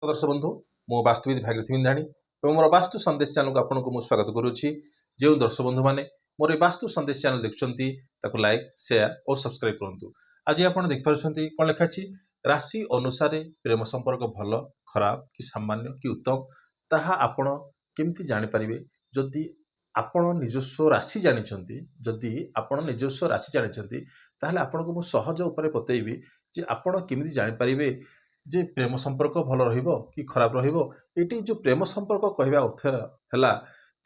दर्शक बंधु मो वास्तुविद भागीरथी मिंधाणी और मोर वास्तु संदेश चैनल को आपको मु स्वागत करुच्ची। जो दर्शक बंधु मैंने मोर वास्तु संदेश चैनल देखुं लाइक शेयर और सब्सक्राइब करूँ। आज आप देखिपुं कौन लिखा राशि अनुसार प्रेम संपर्क भल खराब कि सामान्य कि उत्तम ताहा आपण केमती जानीपारे जदि आपण निजस्व राशि जानी जदि आपण निजस्व राशि जानी ताहले आपन को सहज उपाय बतैबी जे आपण केमती जानीपारे जे प्रेम संपर्क भल रहिबो कि खराब रहिबो। एटी जो प्रेम संपर्क कहवा अर्थ है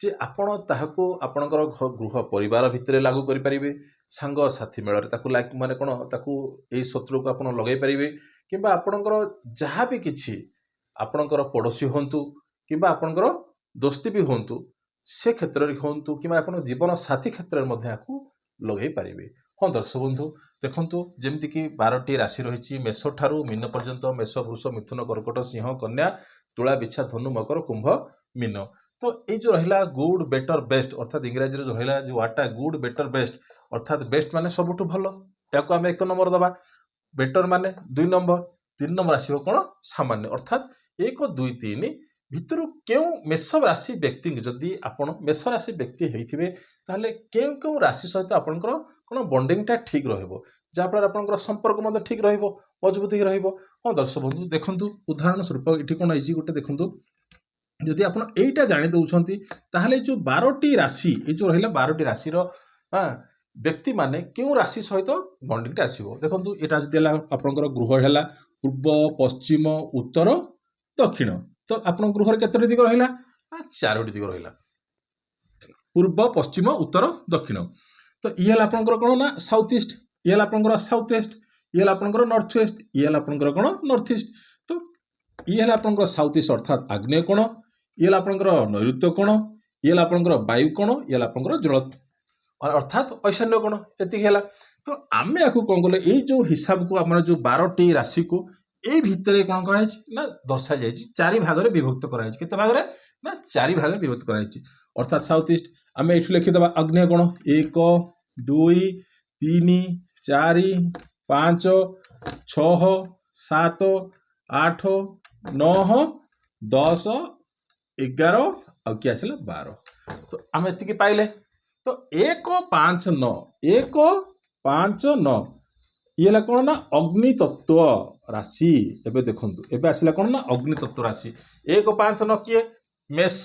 जे आपण ताहाको आपणकर गृह परिवार भितर लागू करि परिबे, सांग साथी मेଳରେ ताकू लाइक माने कोन ताकू ए शत्रु को आपण लगाई परिबे किबा आपणकर जहाँ भी किछि आपणकर पड़ोसी होंतु किबा आपणकर दोस्ती भी होंतु से क्षेत्र रे होंतु किबा आपण जीवन साथी क्षेत्र रे मध्ये आकू लगाई परिबे। हाँ दर्शक बंधु देखंतु जेमती कि 12टी राशि रही मेष ठारू मीन पर्यंत मेष वृष मिथुन कर्कट सिंह कन्या तुला बिछा धनु मकर कुंभ मीन। तो ये जो रहा गुड बेटर बेस्ट अर्थात इंग्राजी जो रहा जो वार्डटा गुड बेटर बेस्ट अर्थात बेस्ट माने सबुठु भल ताको आम 1 नंबर दबा, बेटर माने 2 नंबर, 3 नंबर आसो कौन सामान्य अर्थात 1 2 3 भितर क्यों मेष राशि व्यक्ति जदि आपण मेष राशि व्यक्ति होइथिबे ताहले क्यों क्यों राशि सहित आपनकर कौन बॉन्डिंगटा ठीक रहिबो जहाँफल आपनकर संपर्क मध्य ठीक रहिबो मजबूत ही रहिबो। हाँ दर्शक बंधु देखंतु उदाहरण स्वरूप इठी कोन आइछि गोटे देखंतु जदि आपण एइटा जानि दउछंती ताहले जो 12टी राशि ए जो रहिला 12टी राशि रो व्यक्ति माने क्यों राशि सहित बॉन्डिंगटा आसीबो। देखंतु एटा जदि आपनकर गृह हैला पूर्व पश्चिम उत्तर दक्षिण तो आपण गृह केतोटी दिग रहिला 4टी दिग रहिला पूर्व पश्चिम उत्तर दक्षिण। तो ये आपंकर कौन ना साउथ ईस्ट, ये आपंकर साउथ वेस्ट, ये आपंकर नॉर्थ वेस्ट, ये आपंकर कौन नॉर्थ ईस्ट। तो ये आपंकर साउथ ईस्ट अर्थात आग्नेय कोण, ये आपंकर नैऋत्य कोण, ये आपंकर वायु कोण, ये आपंकर जल अर्थात ईशान्य कोण एति हैला। तो आमे आकु कोन गले ए जो हिसाब को हमर जो 12टी राशि को ए भितरे कोन कराइ ना दर्शा जाय 4 भाग रे विभक्त कराइ केते भाग रे ना 4 भाग रे विभक्त कराइ अर्थात साउथ ईस्ट आमे एठु लिखि दबा आग्नेय कोण 1 2 3 4 5 6 7 8 9 10 11 और क्या आसला 12। तो आम एति पाइले तो 1 5 9 1 5 9 ये कौन ना अग्नि तत्व राशि। एबे देखंतु एबे आसला कौन ना अग्नि तत्व राशि 1 5 9 किए मेष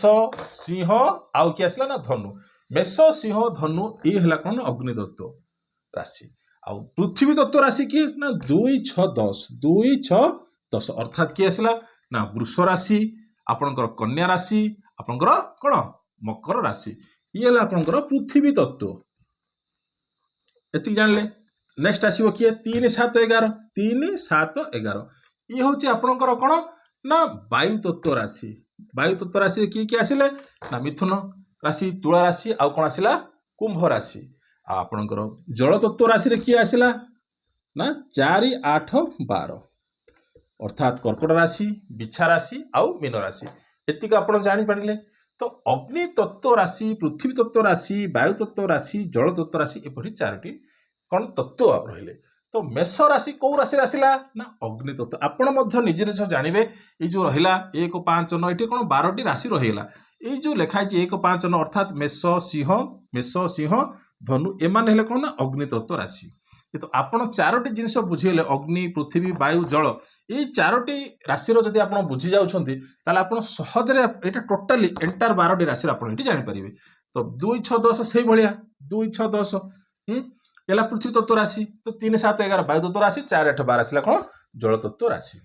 सिंह आउ किए आसला ना धनु। मेष सिंह धनु ये है कौन अग्नि तत्व राशि आउ पृथ्वी तत्व राशि किए ना 2 6 10 2 6 10 अर्थात किए आसला ना वृष राशि आपनकर कन्या राशि आपनकर कौन मकर राशि ये आपनकर पृथ्वी तत्व एति जानले। नेक्स्ट आसीबो किए 3 7 11 3 7 11 ये होची आपनकर कौन ना वायु तत्व राशि। वायु तत्व राशि किए आसिले ना मिथुन राशि तुला राशि आउ कौन आसिला कुंभ राशि। आपनकर जल तत्व राशि रे किए आसिला ना 4 8 12 अर्थात कर्कट राशि बिछा राशि आउ मीन राशि एतिक आपण जानि पारिले। तो अग्नि तत्व राशि पृथ्वी तत्व राशि वायु तत्व राशि जल तत्व राशि एपरि 4टी कौन तत्व रहिले। तो मेष राशि कौ राशि आसिला ना अग्नि तत्व आपण मध्य निजे निज जानिबे ए जो रहिला 1 5 9 एठी कौन 12टी राशि रहिला ए जो लिखा है 1 5 9 अर्थात मेष सिंह धनु एमान हेले कौन ना अग्नि तत्व राशि। तो आपण 4टी जिनिस बुझेले अग्नि पृथ्वी वायु जल ये 4टी राशि रो जदि आपण बुझी जाउछंती ताले आपण सहज रे एटा टोटली एंटायर 12टी राशि आपण एठी जानि परिबे। तो 2 6 10 सेही भलिया 2 6 10 एला पृथ्वी तत्व राशि। तो 3 7 11 वायु तत्व राशि 4 8 12 आसला कौन जल तत्व राशि।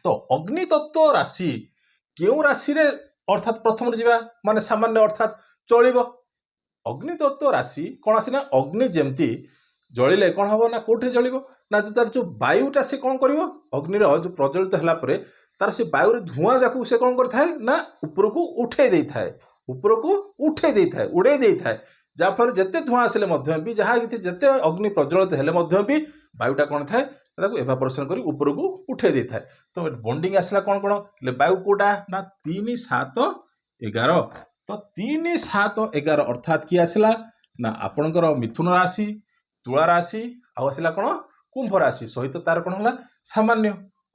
तो अग्नि तत्व राशि क्यों राशि रे अर्थात प्रथम जीवा माने सामान्य अर्थात चलिबो। अग्नि तत्व राशि कौन आसीना अग्नि जेमती जलिले कौन हम ना कोठे जलिबो ना तार जो वायुटा से कौन करिवो अग्नि जो प्रज्वलित हला परे तार से वायु रे धुआं जाकू से कौन करथाय ना ऊपर को उठे देई थाए ऊपर को उठे देई थाए उड़े देई थाए जा फल जते धुआं आसले मध्य भी जहाँ जते अग्नि प्रज्वलित हेले मध्य भी वायुटा कौन थाए ताको एवापोरेशन करी ऊपर को उठे देई थाए। तो बॉन्डिंग आसला कौन कौन ले वायु कोटा ना 3 7 11 तो 3 7 11 अर्थात कि आसला ना आपनकर मिथुन राशि तुला राशि आउ आसला कौन कुंभ राशि सहित तार कौन होला सामान्य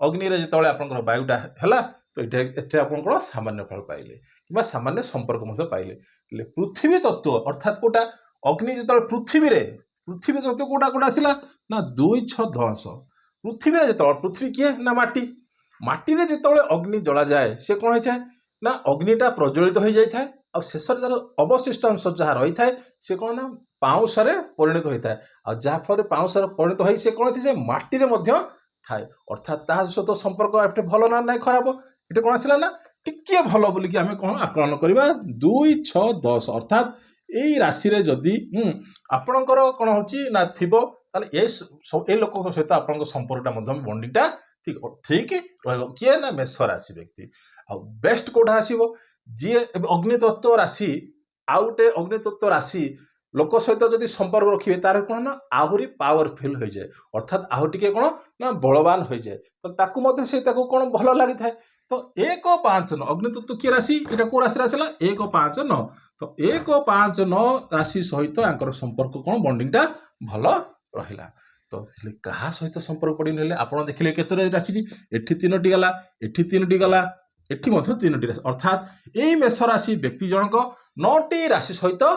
अग्नि रे जिते आपंकर वायुटा है तो ये आप सामान्य फल पाइले कि सामान्य संपर्क पाइले पृथ्वी तत्व अर्थात कोटा अग्नि जो पृथ्वी पृथ्वी तत्व कोटा कोटा आसला ना 2 6 10 पृथ्वी जो पृथ्वी किए ना माटी माटी रे जिते अग्नि जला जाए से कौन होता है ना अग्निटा प्रज्वलित हो जाए आ शेष तार अवशिष्ट अंश जहाँ रही है सी कौन ना पाउंसरे परिणत होता है आ जहाँफल पाउंसरे परिणत हो से कौन थी माटी थाए अर्थात ता सहित संपर्क एटे भल ना ना खराब ये कौन आसला ना टिके भल बोलिकी आम कौन आकलन करवा 2 6 10 अर्थात यही राशि रे जदि आपणकर कौन होना थी ये लोक सहित आप संपर्कटा बंडिंगटा ठीक किए ना मेष राशि व्यक्ति आ बेस्ट कोटा आसो जी अग्नितत्व राशि आउ गोटे अग्नितत्व राशि लोक सहित जदि संपर्क रखिए तार कौन ना आहरी पावरफुल हो जाए अर्थात आहु टिके कौन ना बलवान हो जाए तो ताकू से कौन भल लगी था तो 1 5 9 अग्नितत्व किए राशि ये कौ राशि आसला 1 5 9 तो 1 5 9 राशि सहित आंकर संपर्क कौन बंडिंगटा भल रहा तो क्या सहित संपर्क पड़ी आप देखिले केतोटी राशि एठी 3टी गला एठी 3टी गला एठी 3टी राशि अर्थात यही मेष राशि व्यक्ति जनक 9टी राशि सहित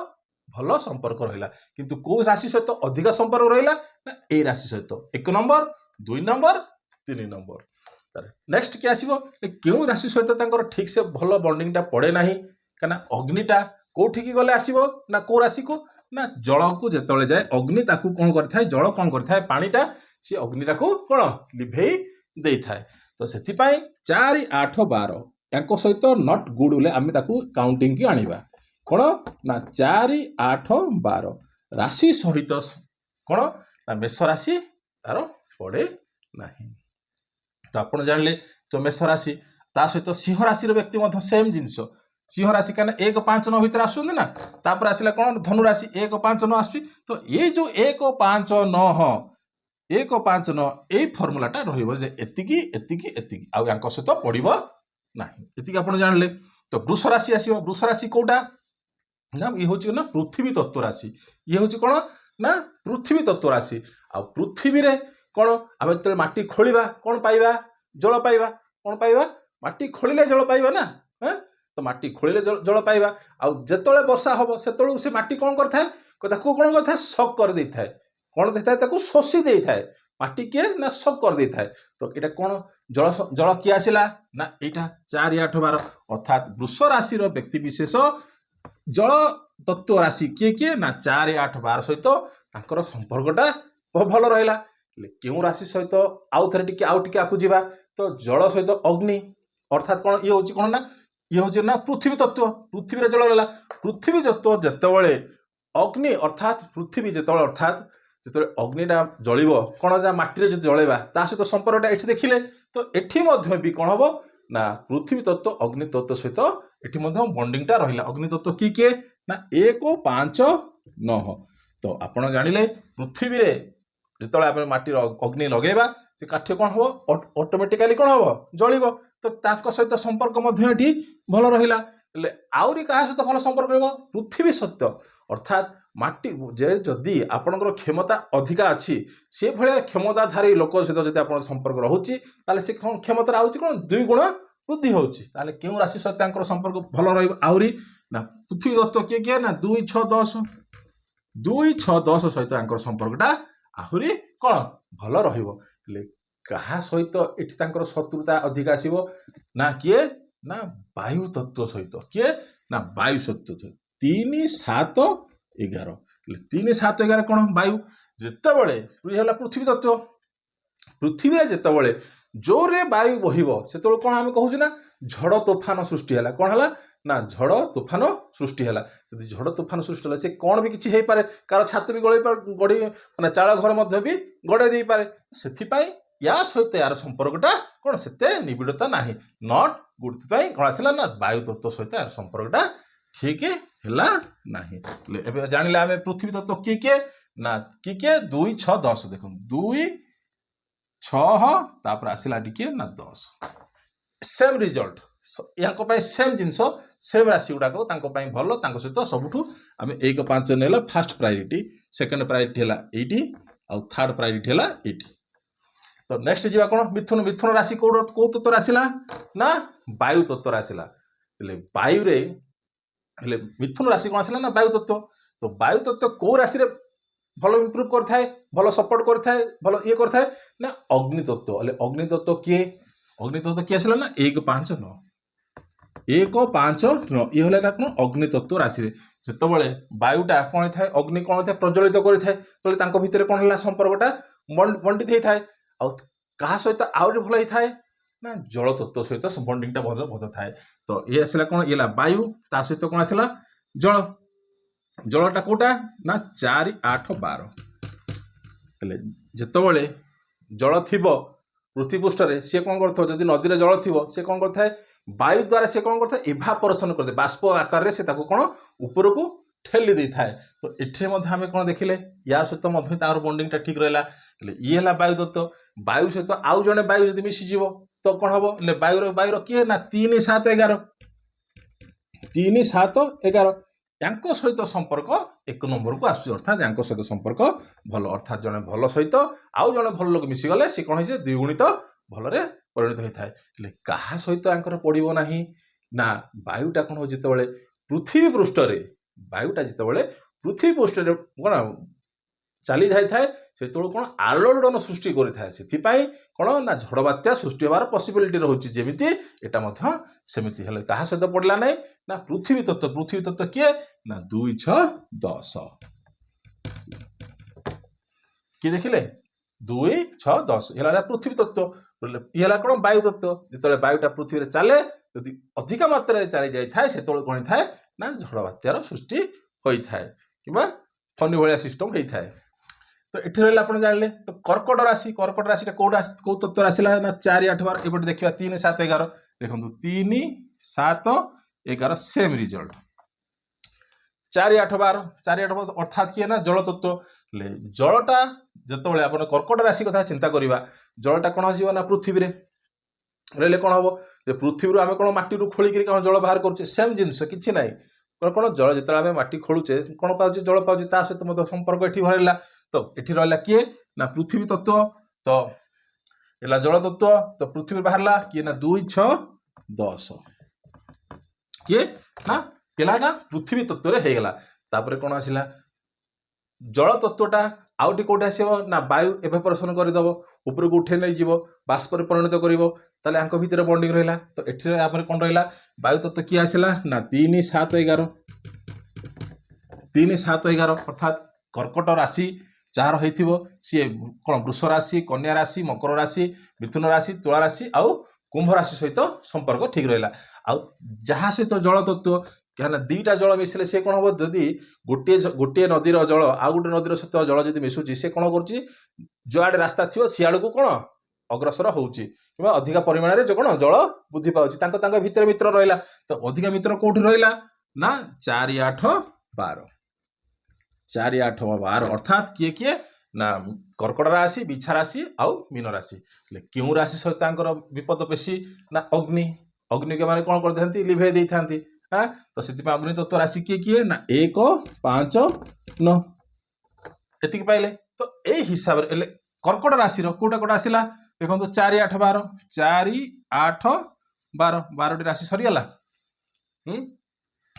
भल संपर्क रहा किंतु कौ राशि सहित अधिक संपर्क रहा ना ए राशि सहित 1 नंबर 2 नंबर 3 नंबर नेक्स्ट क्या आसो क्यों राशि सहित ठीक से भल बंडिंगटा पड़े ना क्या अग्निटा कौटिकी गले आसो ना कौ राशि को ना जल को जिते जाए अग्नि ताकू कौन करता है जल कौन करता है पानीटा सी अग्निटा को कौन लिभे दे थाए तो से 4 8 12 या सहित नट गुड बोले आम काउंटिंग की आनिबा कौन ना 4 8 12 राशि सहित कौन ना मेष राशि तार पड़े ना तो आप जानले तो मेष राशि ता सहित सिंह राशि व्यक्ति सेम जिनस सिंह राशि क्या 1 5 9 भर आसुन ना तापर आसला कौन धनु राशि 1 5 9 आस तो ये जो 1 5 9 1 5 9 यही फर्मुलाटा रही आउ सहित पड़ ना ये आप जानले तो वृष राशि आसो वृष राशि कौटा ना ये हूँ ना पृथ्वी तत्व राशि ये हूँ कौन ना पृथ्वी तत्व राशि आ पृथ्वी रे कौन आम जो माटी खोलिबा कौन पाइबा जल पाइबा कौन पाइबा माटी खोलिले जल पाइबा ना तो माटी खोलिले जल पाइबा आ जेतले वर्षा हम से माटी कौन करता है कौन करता है शक कर दे थाए कौन देता है शोषी दे थाए माटी किए ना शक कर दे थाए तो यहाँ कौन जल जल किए आसला ना यहाँ 4 8 12 अर्थात वृष राशि व्यक्ति विशेष जल तत्व राशि किए किए ना 4 8 12 सहित संपर्कटा भल रहा क्यों राशि सहित आउ थे आउ टे आपको जावा तो जल सहित अग्नि अर्थात कौन ये हूँ कौन ना ये हूँ ना पृथ्वी तत्व पृथ्वी जल रहा पृथ्वी तत्व जितेबाला अग्नि अर्थात पृथ्वी जिते अर्थात जो अग्निटा जल कौन जहाँ मटी जो जलवा ता सहित संपर्कटा ये देखिले तो ये भी कौन हम ना पृथ्वी तत्व अग्नि तत्व सहित ये बंडिंगटा रहा अग्नि तत्व किए ना 1 5 9 तो आप जानिले पृथ्वी रे जिते आप माटी अग्नि लगेगा से काठ कौन हम ऑटोमेटिकली कौन हम जल तो सहित संपर्क भल रहा आहरी क्या सहित भल संपर्क रहा पृथ्वी सत्य अर्थात माटी जे जदि आपणकर क्षमता अधिका अच्छी से भाया क्षमताधारी लोक सहित जब आप संपर्क रोचे से क्षमता आउची कौन 2 गुण वृद्धि होची क्यों राशि सहित संपर्क भल रही ना पृथ्वी तत्व किए किए ना 2 6 10 2 6 10 सहित संपर्कटा आहरी कौन भल रहा सहित ये शत्रुता अधिक आसो ना किए ना वायु तत्व सहित किए ना वायु तत्व 3 7 11 3 7 11 कौन वायु जितेबाला पृथ्वी तत्व पृथ्वी जितेबाला जोरे वायु बहिब से कौन आम कहूँ ना झड़ तोफान सृष्टि है कौन है ना झड़ तोफान सृष्टि है जब झड़ तोफान सृष्टि है से कौन भी किसी पारे कार छात भी गड़ी माने चाल घर भी गड़े दे पारे से या सहित यार संपर्कटा कौन से निबिड़ता ना नट गुड कौन आसला ना वायु तत्व सहित यार संपर्कटा ठीक है ना जानिले आम पृथ्वी तत्व किए ना किए 2 6 10 देख 2 6 तापर आसला टिके ना 10 सेम रिजल्ट यहाँ सेम जिनस सेम राशि गुड़ाक भल सहित सबुठ आम 1 5 नेला फास्ट प्रायोरीटी सेकेंड प्रायोरीटी है ये आउ थर्ड प्रायोरीटी है ये तो नेक्स्ट जीवा कोन मिथुन मिथुन राशि को तत्व आसिला ना वायु तत्व आसिला वायु रे मिथुन राशि कौन आसिला ना वायु तत्व तो वायु तत्व को राशि रे भलो इंप्रूव करथाय भलो सपोर्ट करथाय भलो ये करथाय ना अग्नि तत्व किए अग्नि तत्व किए आसिला ना 1 5 9 1 5 9 ये होला ना कोन अग्नि तत्व राशि रे जेतबळे वायुटा कोन थाय अग्नि कोन थाय प्रज्वलित करिथाय तले तांको भितरे कोन हला संपर्कटा बंटित हेइ थाय आ कहा सहित आउरी भलो हेइ थाय ना जल तत्व सहित बॉन्डिंग टा बहुत बहुत थाए तो ये आसला कौन ये वायु ता सहित कौन आसला जल जलटा कोटा ना 4 8 12 जितेबले जल थी पृथ्वी पृष्ठ सी कौन कर जदि नदी में जल थी सी कौन कर वायु द्वारा सी कौन कर इभापोरेशन कर बाष्प आकार से कौन ऊपर को ठेली दे थाए तो ये आम कौन देखिले यार सहित तार बॉन्डिंग टा ठीक रहा ये है वायु तत्व वायु सहित आउ जड़े वायु जब मिशीज तो कौन हम वायुर किए ना 3 7 11 3 7 11 यांको सहित संपर्क 1 नंबर को आसुची अर्थात यांको सहित संपर्क भल अर्थात जड़े भल सहित आउ जड़े भल लोक मिशीगले सी कौन है द्विगुणित भलरे परिणत होता है क्या सहित पड़ो ना ना वायुटा कौन हो जिते पृथ्वी पृष्ठ वायुटा जिते पृथ्वी पृष्ठ कौन चली जाए से कौन आलोड़न सृष्टि करें कौन ना झड़ बात्या सृष्टि होवार पॉसिबिलिटी रोचे जमीती एटा सेमिति हेले कहा सहित पड़ला ना ना पृथ्वी तत्व किए ना 2 6 10 किए देखिले 2 6 10 ये पृथ्वी तत्व ये कौन वायु तत्व जिते वायुटा पृथ्वी चले यदि अधिक मात्रा चली जाए से कौन थाए ना झड़ बात्यार सृष्टि होता है कि फनी भाया सिस्टम होता है तो ये रहा आप जानले तो कर्कट राशि कौ तत्व आसला ना 4 8 12 एपटे देखा 3 7 11 देखो 3 7 11 सेम रिजल्ट 4 8 12 अर्थात किए ना जल तत्व जलटा जिते आप कर्कट राशि कथा चिंता करवा जलटा कौन हो ना पृथ्वी रे कौन हम पृथ्वी आम कौन माटी खोलिक कौन जल बाहर करुचे सेम जिनस कि ना कौन जल जिते माटी खोलुचे कौन पाचे जल पाचे सहित संपर्क ये भरला तो ये रहा किए ना पृथ्वी तत्व तो ये जल तत्व तो पृथ्वी बाहरला किए ना 2 6 10 किए ना केला ना पृथ्वी तत्व रे हेगला तापर कौन आसिला जल तत्वटा आउटी कोटे आसो ना वायु एवेपोरेशन करदेव ऊपर को उठे नहीं जीव बाष्प परिणत कर आंक भितर बॉन्डिंग रहा तो ये कौन रहा वायु तत्व किए आसला ना 3 7 11 3 7 11 अर्थात कर्कट राशि जार हो सी कौन वृष राशि कन्या राशि मकर राशि मिथुन राशि तुला राशि आउ कुंभ राशि सहित संपर्क ठीक रहा आउ जहाँ सहित जल तत्व क्या 2टा जल मिसले सी कौन हम जदि गोटे नदीर जल आउ गोटे नदीर सहित जल जब मिशुची से कौन कर रास्ता थी सियाड़ को कौन अग्रसर होची कि अधिक परिमाण में कौन जल वृद्धि पाँच भितर मित्र रहा तो अधिक मित्र कौटी रहा ना 4 8 12 4 8 12 अर्थात किए किए ना कर्कट राशि बिछा राशि आउ मीन राशि क्यों राशि सहित विपद बेसी ना अग्नि अग्नि के माने कौन करते लिभे दे था तो से अग्नि तत्व राशि किए किए ना 1 5 9 एति पाइले तो ए हिसाब रे कर्कट राशि कोटा कोटा आसला देखो 4 8 12 4 8 12 12 राशि सरीगला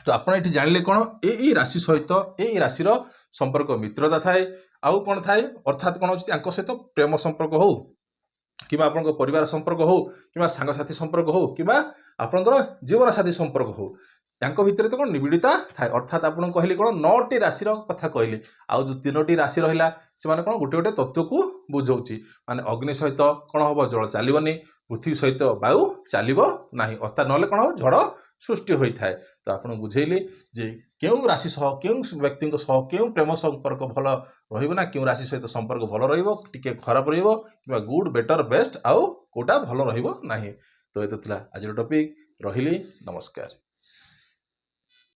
तो आप जानले कौन ए राशि सहित ए राशि संपर्क मित्रता थाए आउ कौन थाए अर्थात कौन अच्छी सहित प्रेम संपर्क हो कि परिवार संपर्क हो कि सांगसाथी संपर्क हो कि आपंकर जीवन साथी संपर्क हो भितर तो कौन निबिड़ता थाए अर्थात आपको कहली कौन 9टी राशि कथा कहली आउ जो 3टी राशि रहा से कौन गोटे गोटे तत्व को बुझाऊँगी माने अग्नि सहित कौन हम जल चलनी पृथ्वी सहित वायु चलो ना अर्थात ना कौन हम झड़ सृष्टि होता है तो आपको बुझेली जे क्यों राशि सह क्यों व्यक्ति क्यों प्रेम संपर्क भल रहा क्यों राशि सहित संपर्क भल रे खराब रहा गुड बेटर बेस्ट आउ कोटा भल रहा तो ये तो आज टॉपिक रही नमस्कार।